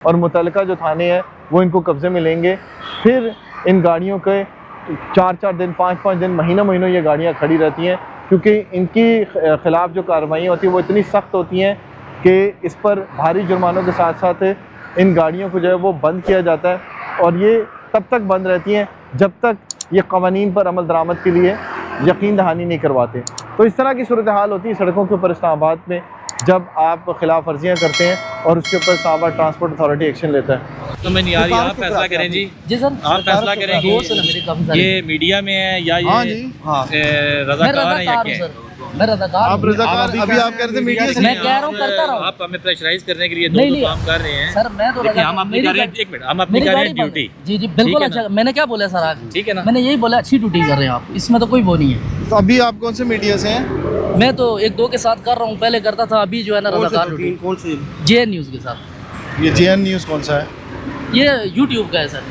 और मुतलका जो थाने हैं वो इनको कब्ज़े में लेंगे। फिर इन गाड़ियों के 4-4 दिन, 5-5 दिन, महीनों ये गाड़ियाँ खड़ी रहती हैं, क्योंकि इनकी ख़िलाफ़ जो कार्रवाइयाँ होती हैं वो इतनी सख्त होती हैं कि इस पर भारी जुर्मानों के साथ साथ इन गाड़ियों को जो है वो बंद किया जाता है, और ये तब तक बंद रहती हैं जब तक ये क़वानीन पर अमल दरामद के लिए यकीन दहानी नहीं करवाते। तो इस तरह की सूरत हाल होती है सड़कों के ऊपर इस्लामाबाद में जब आप खिलाफ वर्जियाँ करते हैं और उसके ऊपर इस्लामाबाद ट्रांसपोर्ट अथॉरिटी एक्शन लेता है। तो मैं नहीं आ रही, आप फैसला करें जी। जी सर, आप फैसला करें कि ये मीडिया में है या ये रज़ाकार है या क्या है? मैं रज़ाकार आप रज़ाकार, अभी आप कह रहे थे मीडिया से, मैं कह रहा हूँ करता रहो। आप हमें प्रेशराइज करने के लिए नहीं, दो काम कर रहे हैं सर। मैं तो देखिए, हम अपनी कर रहे हैं, एक मिनट, हम अपनी कर रहे हैं ड्यूटी। जी बिल्कुल अच्छा। मैंने क्या बोला सर आज? ठीक है ना, मैंने यही बोला अच्छी ड्यूटी कर रहे हैं आप, इसमें तो कोई वो नहीं है। तो अभी आप कौन से मीडिया से हैं? मैं तो 1-2 के साथ कर रहा हूँ, पहले करता था, अभी जो है ना रज़ाकार ड्यूटी। कौन से? JN न्यूज़ के साथ। ये JN न्यूज़ कौन सा है? ये YouTube का है सर।